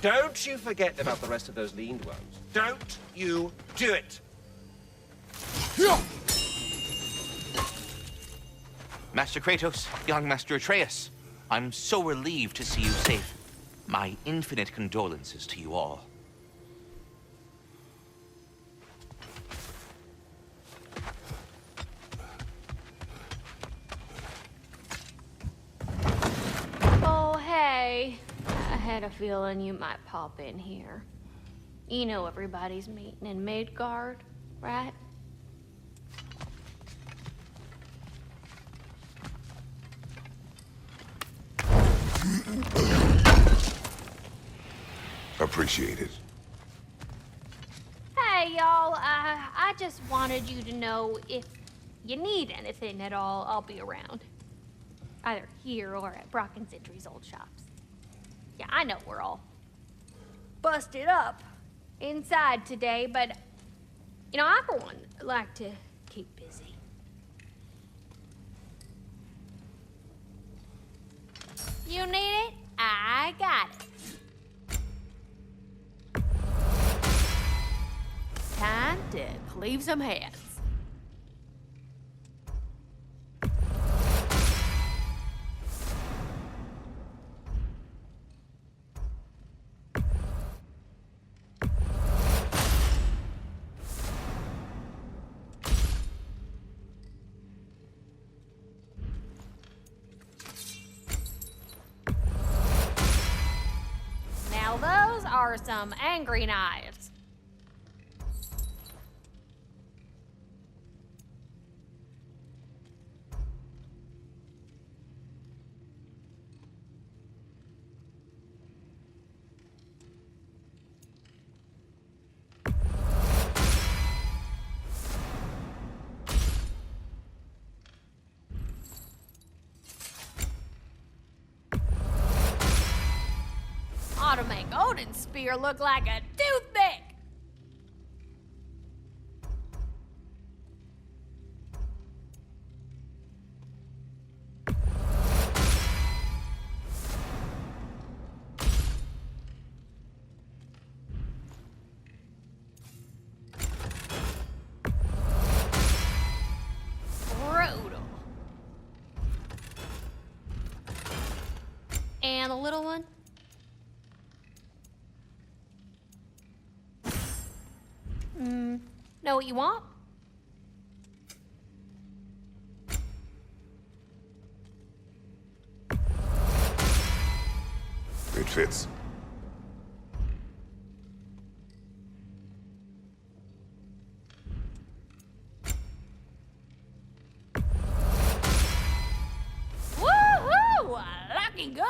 Don't you forget about the rest of those leaned ones. Don't you do it! Master Kratos, young Master Atreus, I'm so relieved to see you safe. My infinite condolences to you all. Oh, hey. I had a feeling you might pop in here. You know everybody's meeting in Midgard, right? Appreciate it. Hey, y'all. I just wanted you to know if you need anything at all, I'll be around. Either here or at Brock and Sentry's old shops. Yeah, I know we're all busted up inside today, but, you know, I, for one, like to keep busy. You need it? I got it. Time to cleave some heads. Now those are some angry knives. Ought to make Odin's spear look like a toothpick. Brutal. And the little one? Know what you want? It fits. Woohoo! Looking good!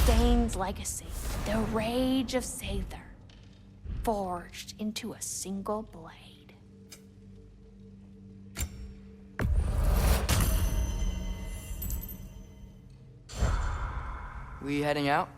Dane's legacy, the rage of Sather, forged into a single blade. We heading out?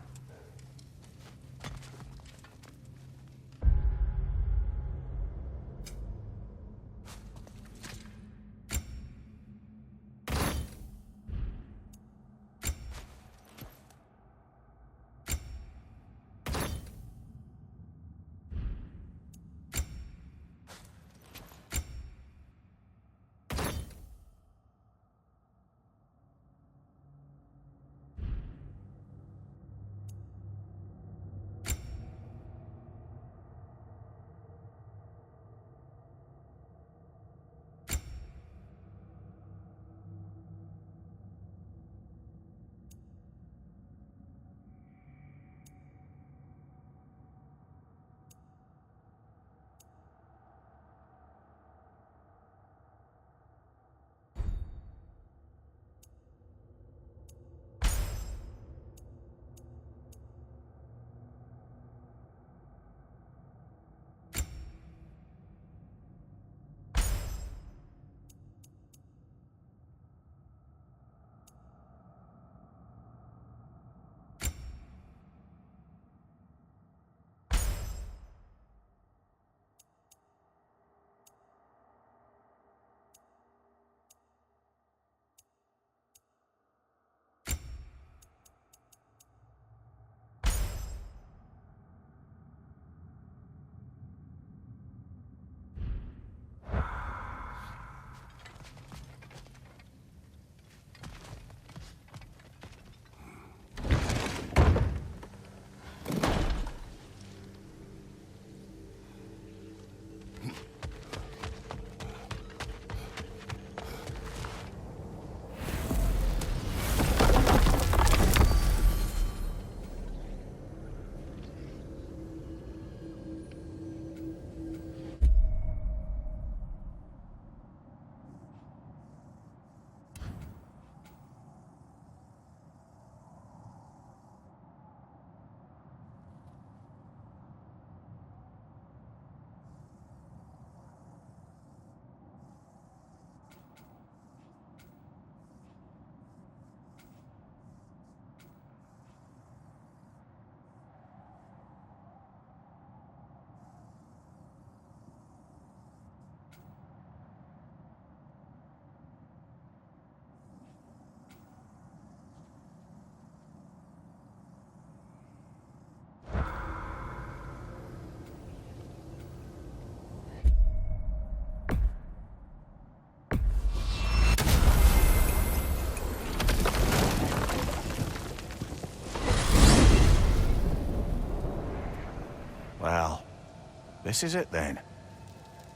this is it then.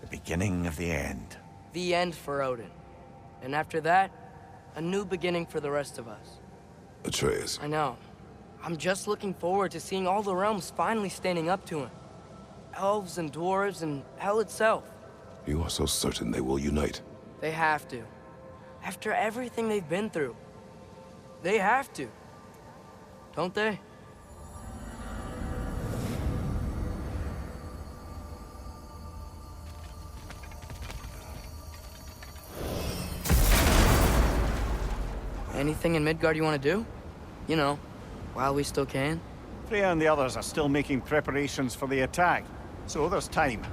The beginning of the end. The end for Odin. And after that, a new beginning for the rest of us. Atreus. I know. I'm just looking forward to seeing all the realms finally standing up to him. Elves and dwarves and hell itself. You are so certain they will unite. They have to. After everything they've been through. They have to. Don't they? Anything in Midgard you want to do? You know, while we still can. Freya and the others are still making preparations for the attack, so there's time.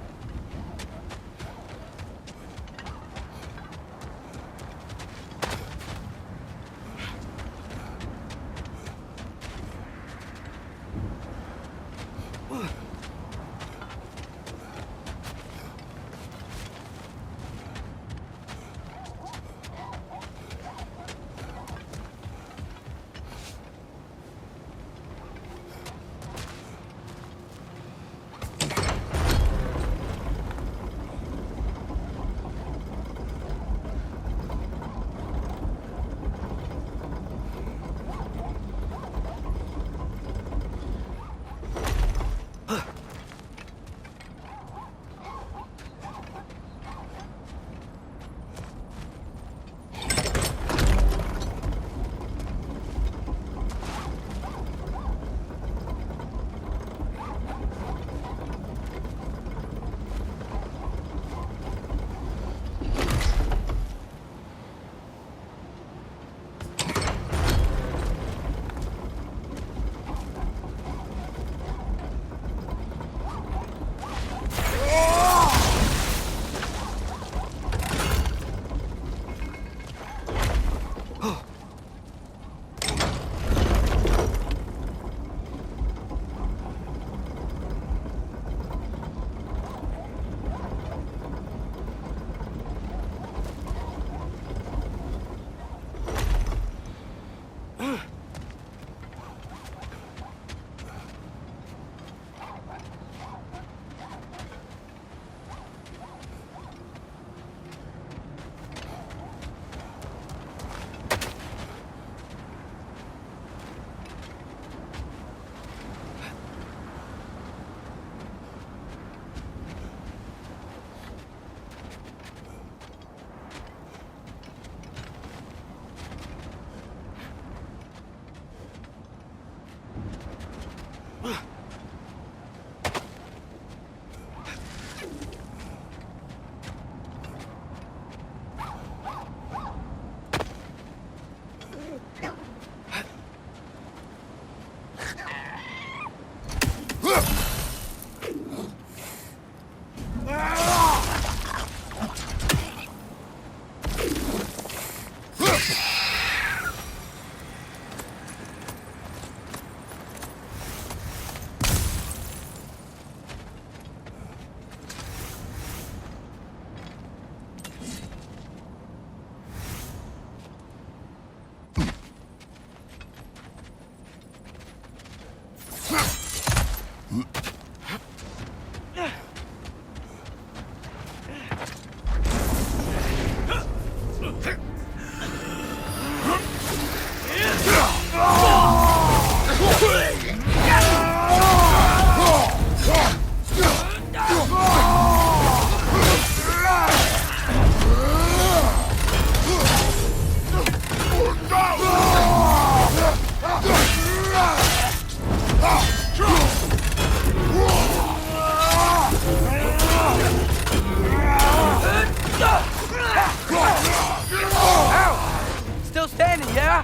Still standing, yeah?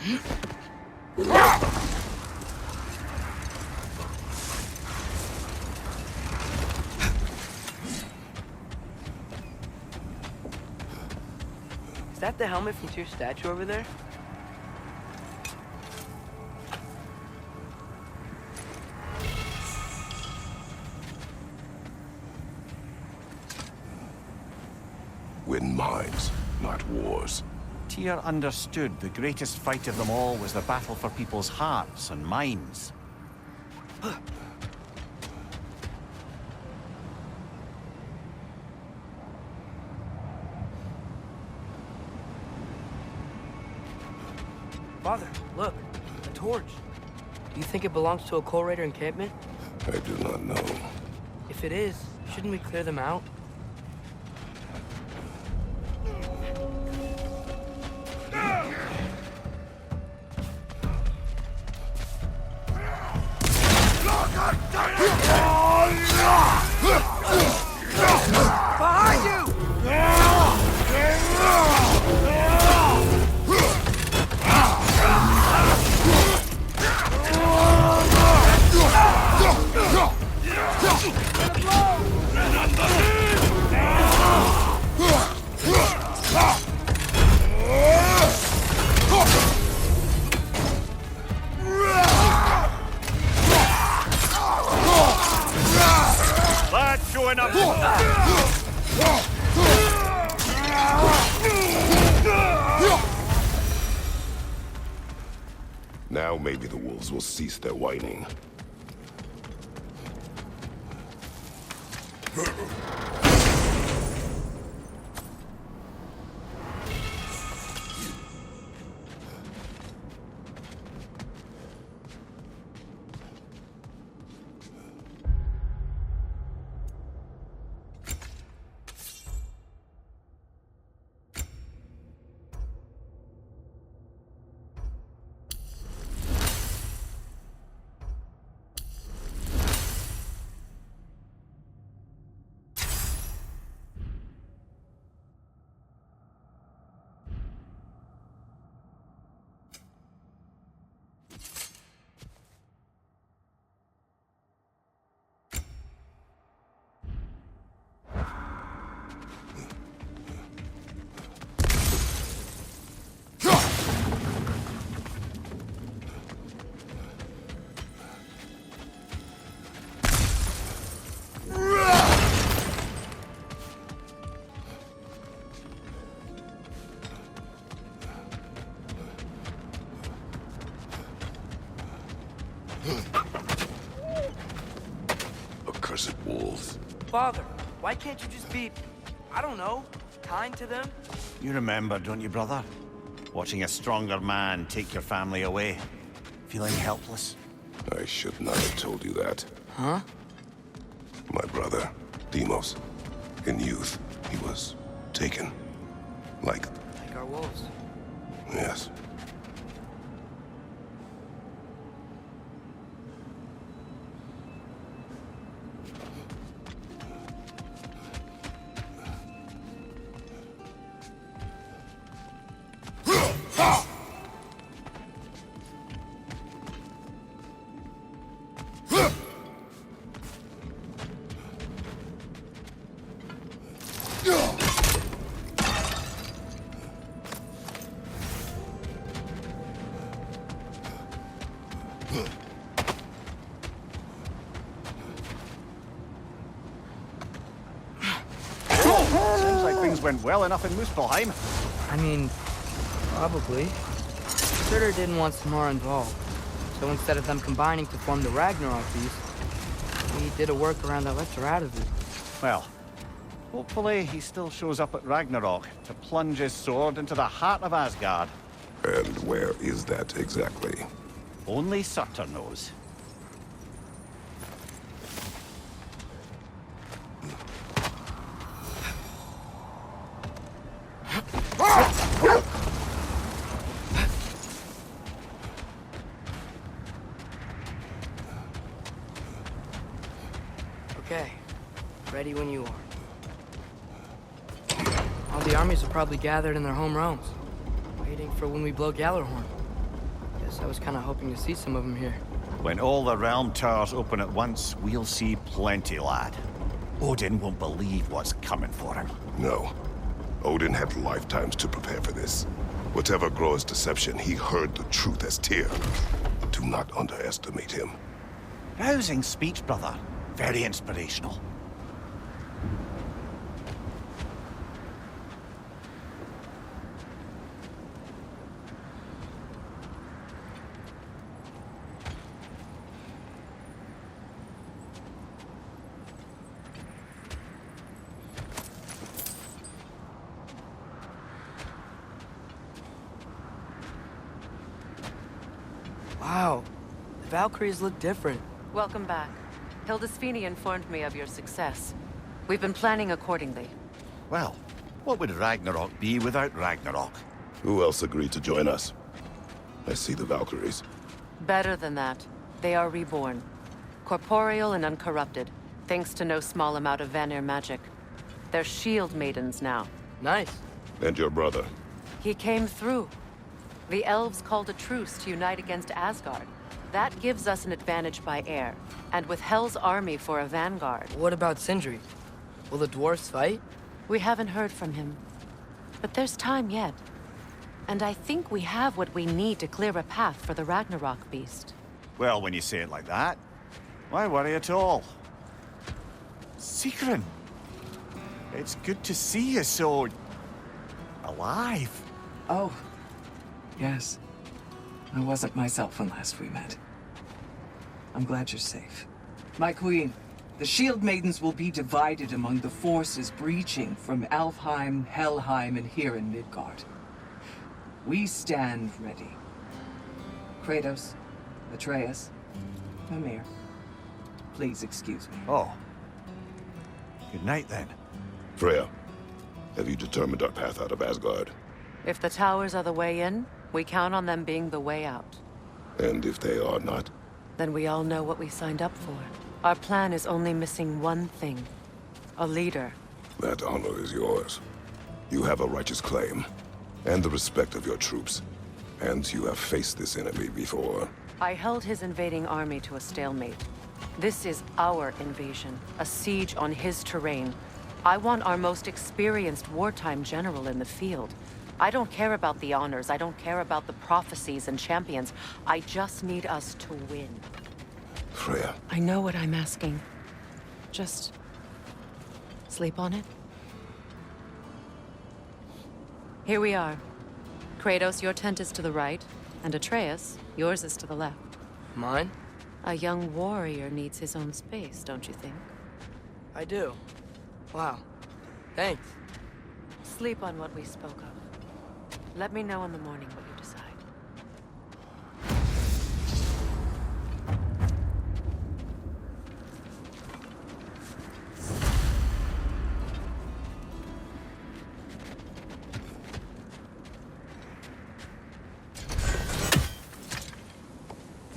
Is that the helmet from Tyr's statue over there? Win minds, not wars. Tyr understood the greatest fight of them all was the battle for people's hearts and minds. Father, look, a torch. Do you think it belongs to a Coal Raider encampment? I do not know. If it is, shouldn't we clear them out? Behind you! That's showing up. Now maybe the wolves will cease their whining. Accursed wolves. Father, why can't you just be, I don't know, kind to them? You remember, don't you, brother? Watching a stronger man take your family away. Feeling helpless? I should not have told you that. Huh? My brother, Deimos. In youth, he was taken. Like, Like our wolves. yes. Seems like things went well enough in Muspelheim. I mean, probably. Surtur didn't want Samara involved. So instead of them combining to form the Ragnarok beast, we did a workaround that left her out of it. Well, hopefully he still shows up at Ragnarok to plunge his sword into the heart of Asgard. And where is that exactly? Only Surtur knows. Okay, ready when you are. All the armies are probably gathered in their home realms, waiting for when we blow Gjallarhorn. so I was kind of hoping to see some of them here. When all the realm towers open at once, we'll see plenty, lad. Odin won't believe what's coming for him. No. Odin had lifetimes to prepare for this. Whatever Groa's deception, he heard the truth as Tyr. Do not underestimate him. Rousing speech, brother. Very inspirational. Wow, the Valkyries look different. Welcome back. Hildisvini informed me of your success. We've been planning accordingly. Well, what would Ragnarok be without Ragnarok? Who else agreed to join us? I see the Valkyries. Better than that. They are reborn. Corporeal and uncorrupted, thanks to no small amount of Vanir magic. They're shield maidens now. Nice. And your brother. He came through. The elves called a truce to unite against Asgard. That gives us an advantage by air, and with Hel's army for a vanguard. What about Sindri? Will the dwarves fight? We haven't heard from him. But there's time yet. And I think we have what we need to clear a path for the Ragnarok beast. Well, when you say it like that, why worry at all? Sigrun! It's good to see you so... alive. Oh, yes. I wasn't myself when last we met. I'm glad you're safe. My queen, the Shield Maidens will be divided among the forces breaching from Alfheim, Helheim, and here in Midgard. We stand ready. Kratos, Atreus, Mimir, please excuse me. Oh. Good night, then. Freya, have you determined our path out of Asgard? If the towers are the way in, we count on them being the way out. And if they are not? Then we all know what we signed up for. Our plan is only missing one thing. A leader. That honor is yours. You have a righteous claim, and the respect of your troops. And you have faced this enemy before. I held his invading army to a stalemate. This is our invasion, a siege on his terrain. I want our most experienced wartime general in the field. I don't care about the honors, I don't care about the prophecies and champions. I just need us to win. Freya. I know what I'm asking. Just... sleep on it? Here we are. Kratos, your tent is to the right, and Atreus, yours is to the left. Mine? A young warrior needs his own space, don't you think? I do. Wow. Thanks. Sleep on what we spoke of. Let me know in the morning what you decide.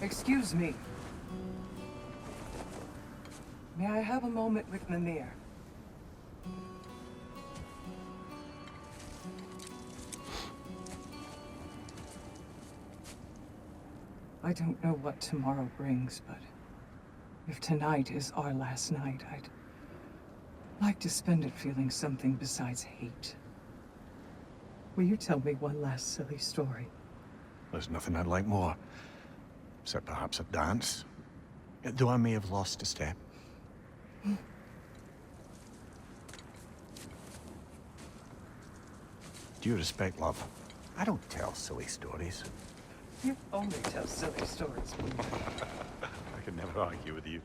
Excuse me. May I have a moment with Mimir? I don't know what tomorrow brings, but if tonight is our last night, I'd like to spend it feeling something besides hate. Will you tell me one last silly story? There's nothing I'd like more. Except perhaps a dance. Though I may have lost a step. Due respect, love. I don't tell silly stories. You only tell silly stories, Mimir. I can never argue with you.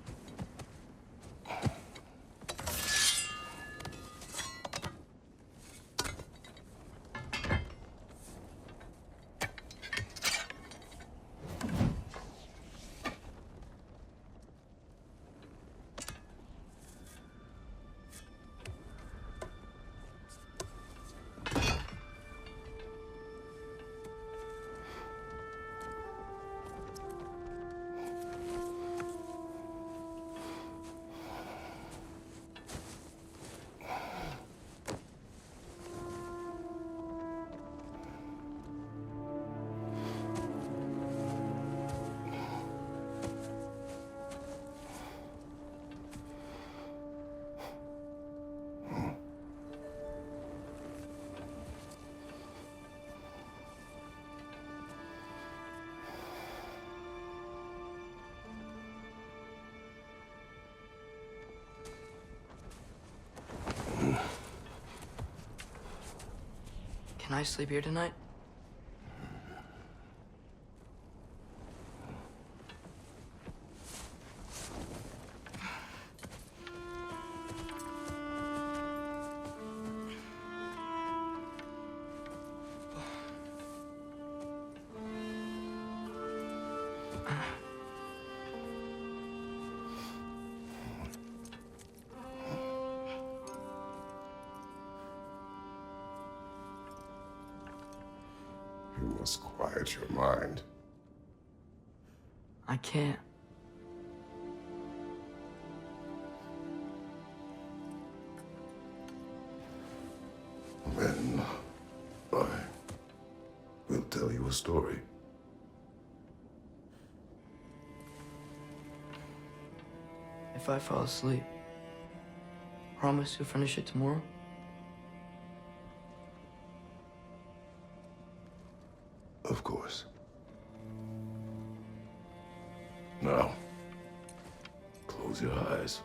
Can I sleep here tonight? You must quiet your mind. I can't. Then I will tell you a story. If I fall asleep, promise you'll finish it tomorrow? Of course. Now, close your eyes.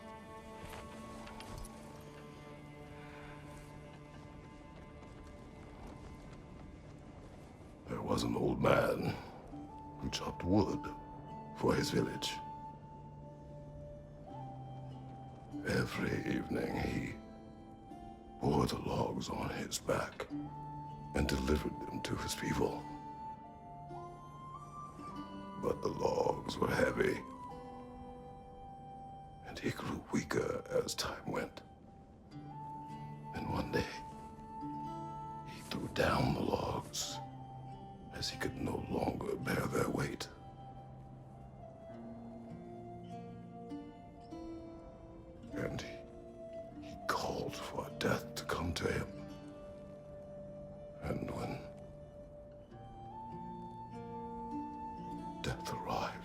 There was an old man who chopped wood for his village. Every evening he bore the logs on his back and delivered them to his people. But the logs were heavy, and he grew weaker as time went. And one day, he threw down the logs as he could no longer bear their weight. And he called for death to come to him. And when death arrived,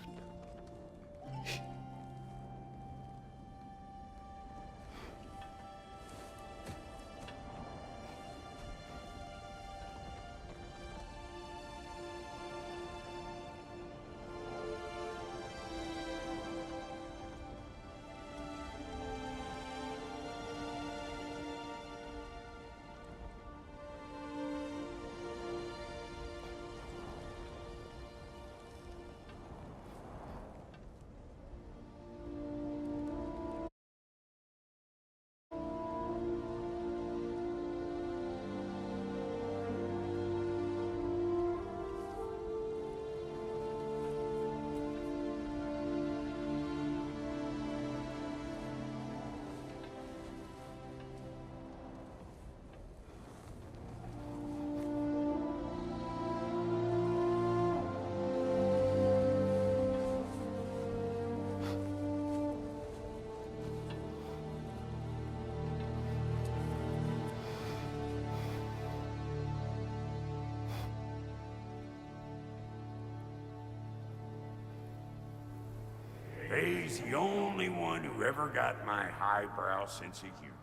He's the only one who ever got my highbrow sense of humor.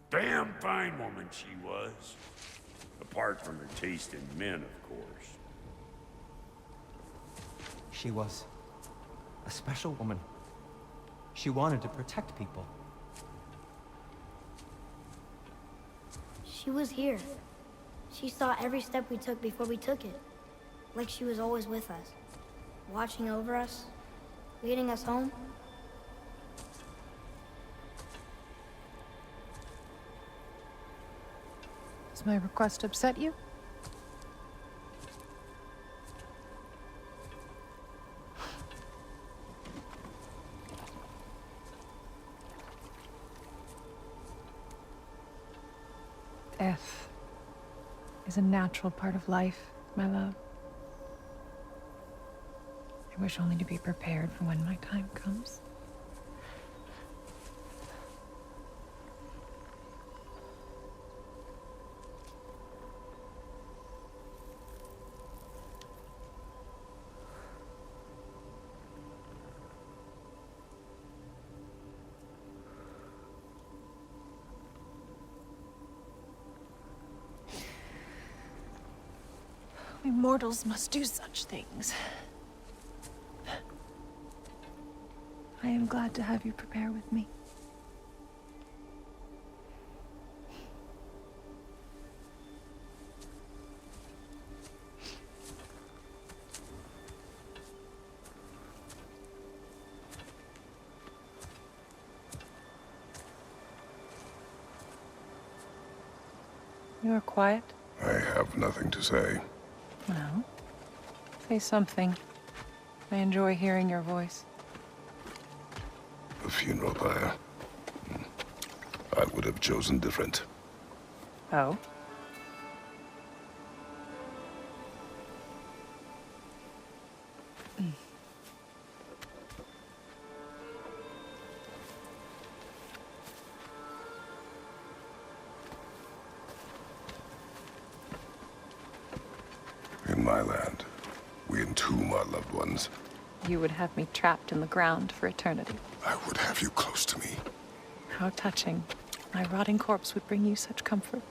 Damn fine woman she was. Apart from her taste in men, of course. She was a special woman. She wanted to protect people. She was here. She saw every step we took before we took it. Like she was always with us. Watching over us. Leading us home. Does my request upset you? Death is a natural part of life, my love. I wish only to be prepared for when my time comes. We mortals must do such things. I am glad to have you prepare with me. You are quiet? I have nothing to say. Well, say something. I enjoy hearing your voice. The funeral pyre. I would have chosen different. Oh? In my land, we entomb our loved ones. You would have me trapped in the ground for eternity. I would have you close to me. How touching. My rotting corpse would bring you such comfort.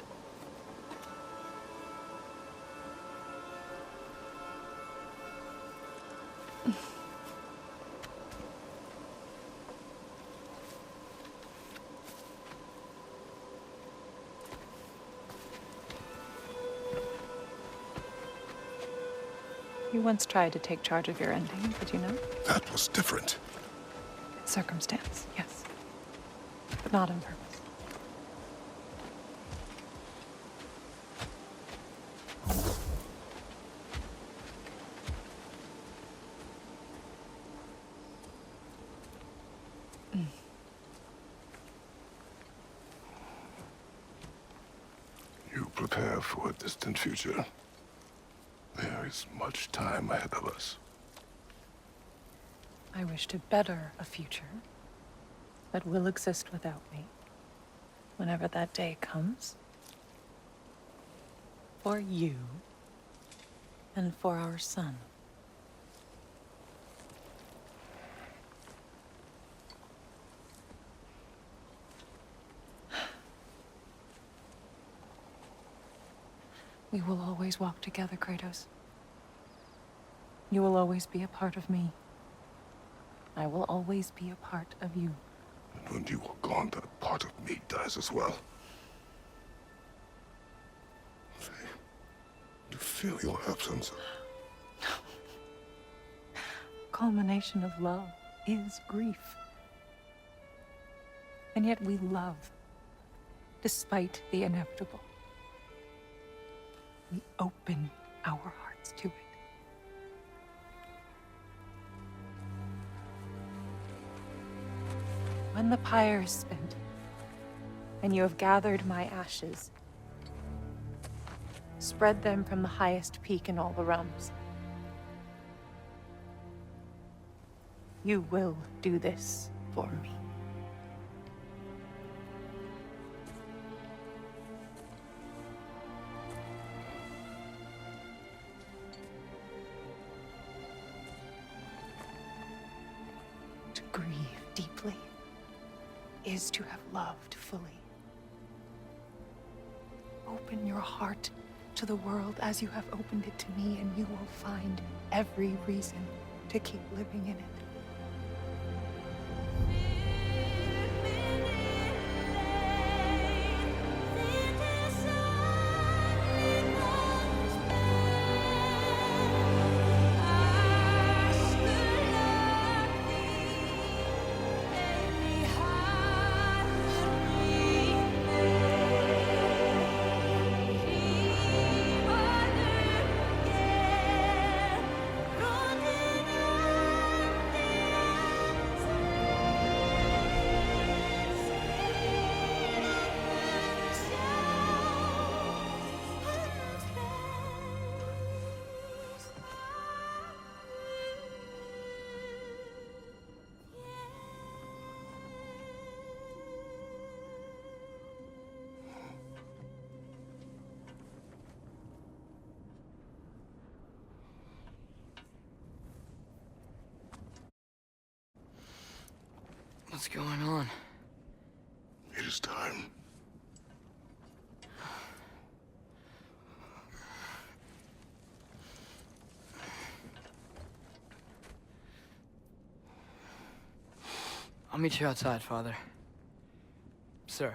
You once tried to take charge of your ending, did you know? That was different. Circumstance, yes. But not on purpose. You prepare for a distant future. There is much time ahead of us. I wish to better a future that will exist without me, whenever that day comes. For you, and for our son. We will always walk together, Kratos. You will always be a part of me. I will always be a part of you. And when you are gone, that part of me dies as well. I feel your absence. Culmination of love is grief. And yet we love, despite the inevitable. We open our hearts to it. When the pyre is spent, and you have gathered my ashes, spread them from the highest peak in all the realms. You will do this for me. To grieve deeply is to have loved fully. Open your heart to the world as you have opened it to me, and you will find every reason to keep living in it. What's going on? It is time. I'll meet you outside, Father. Sir.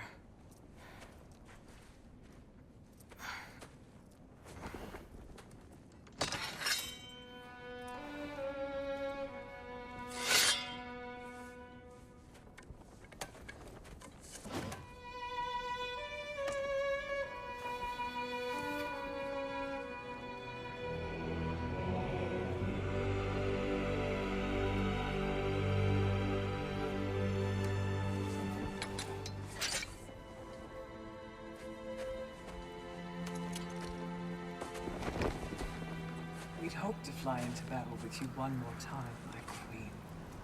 to fly into battle with you one more time, my queen.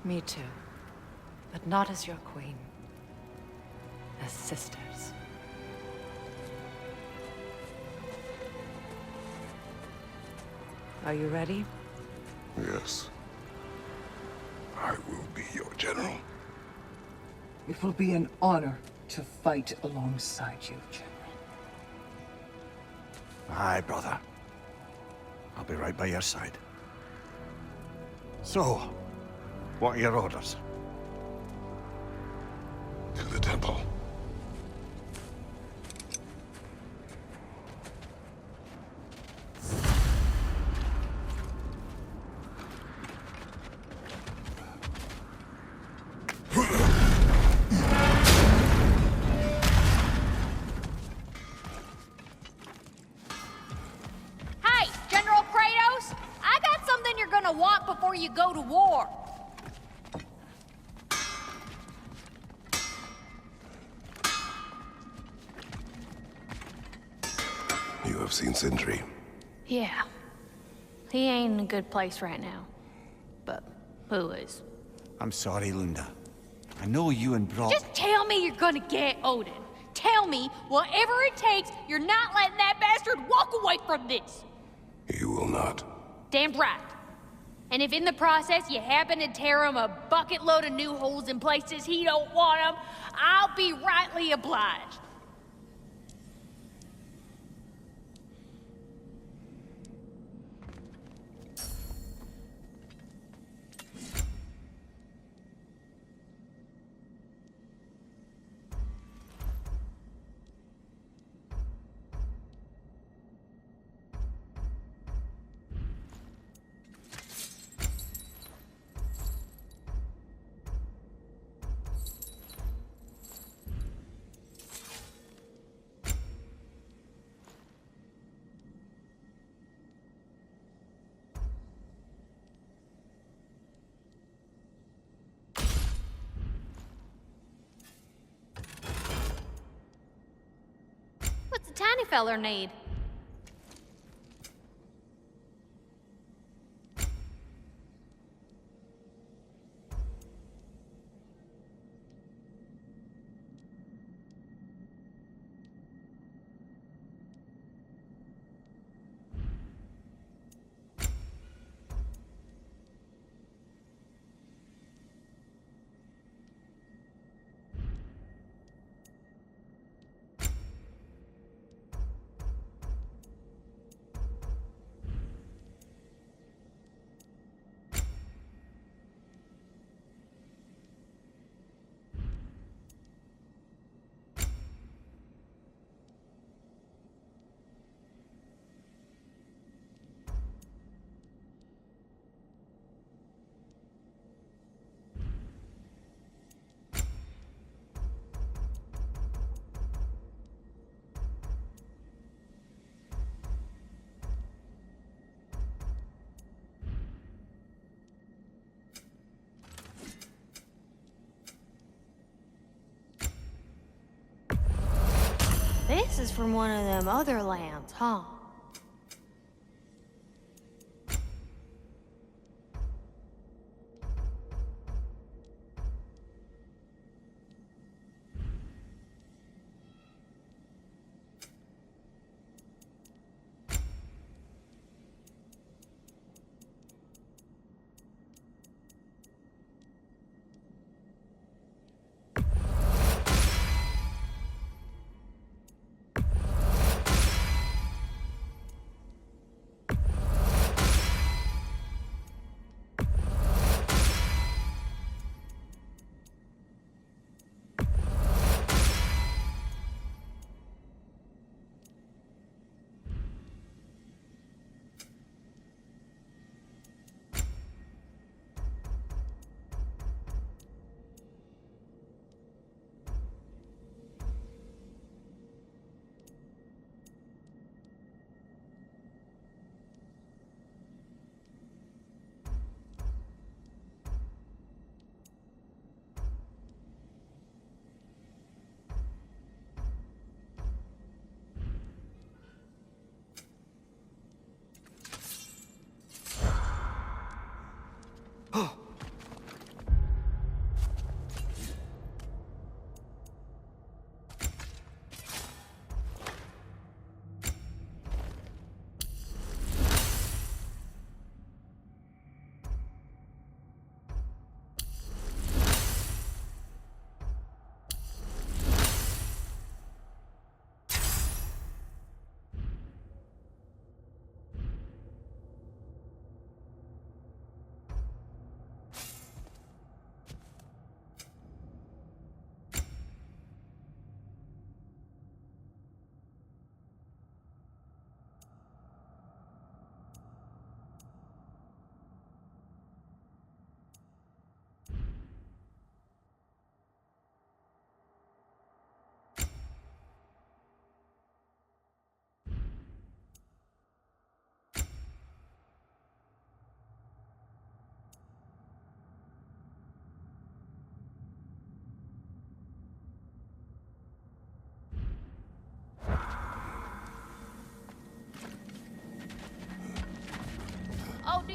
Me too. But not as your queen. As sisters. Are you ready? Yes. I will be your general. It will be an honor to fight alongside you, General. Aye, brother. I'll be right by your side. So, what are your orders? To the temple. Hey, General Kratos! I got something you're gonna want before you go to war. You have seen Sindri. Yeah. He ain't in a good place right now. But who is? I'm sorry, Lunda. I know you and Brock... Just tell me you're gonna get Odin. Tell me, whatever it takes, you're not letting that bastard walk away from this. You will not. Damn right. And if in the process you happen to tear him a bucket load of new holes in places he don't want them, I'll be rightly obliged. What's a tiny feller need? This is from one of them other lands, huh?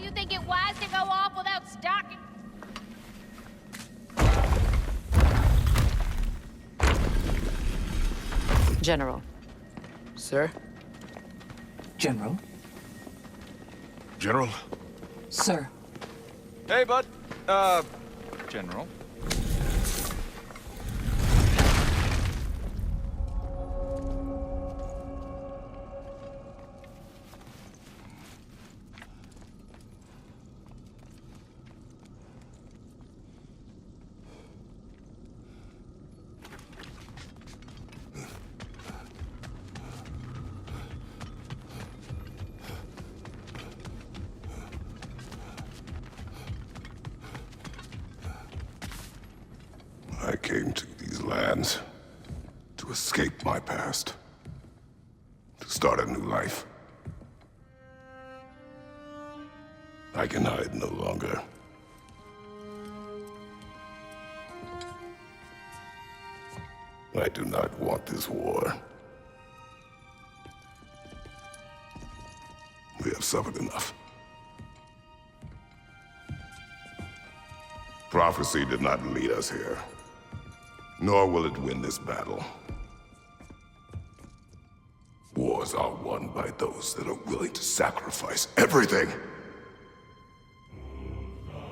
you think it wise to go off without stocking? General. Sir? General? General? Sir. Hey, bud. General. I came to these lands to escape my past, to start a new life. I can hide no longer. I do not want this war. We have suffered enough. Prophecy did not lead us here, nor will it win this battle. Wars are won by those that are willing to sacrifice everything.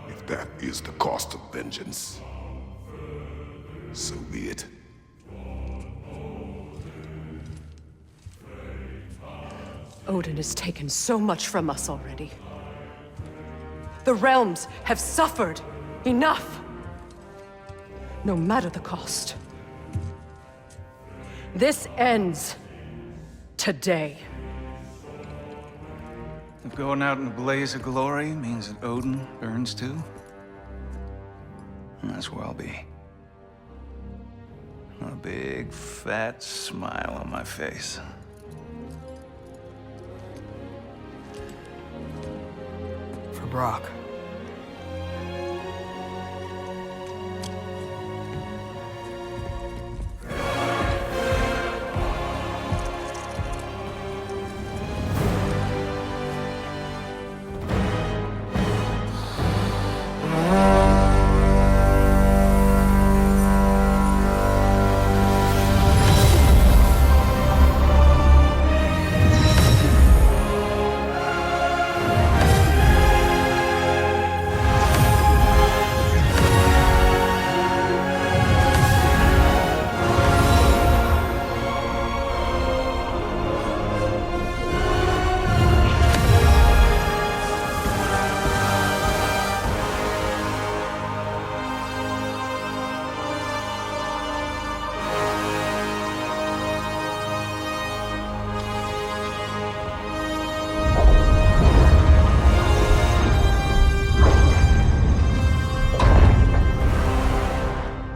If that is the cost of vengeance, so be it. Odin has taken so much from us already. The realms have suffered. Enough! No matter the cost. This ends today. If going out in a blaze of glory means that Odin burns too, that's where I'll be. A big, fat smile on my face. For Brock.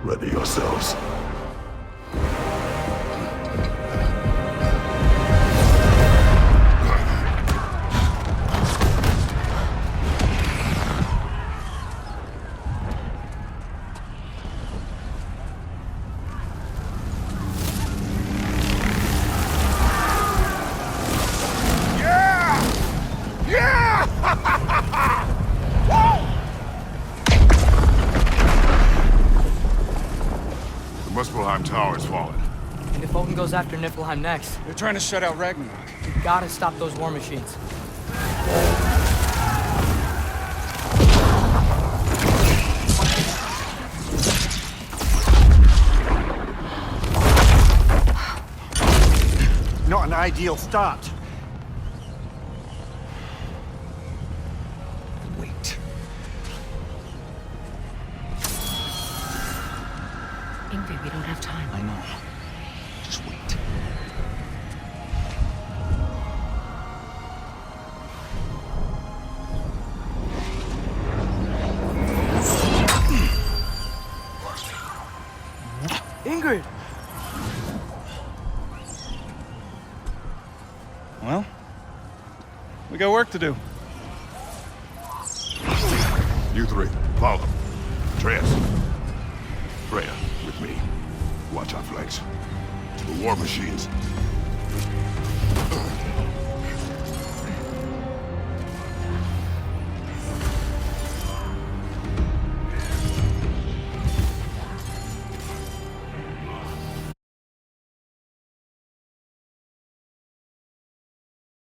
Ready yourselves. Muspelheim Tower has fallen. And if Odin goes after Niflheim next, They're trying to shut out Ragnarök. we gotta stop those war machines. Not an ideal start. Wait. Ingrid, we don't have time. I know. Just wait. Ingrid! Well, we got work to do. You three, follow them. Atreus. Freya, with me. Watch our flanks. To the war machines.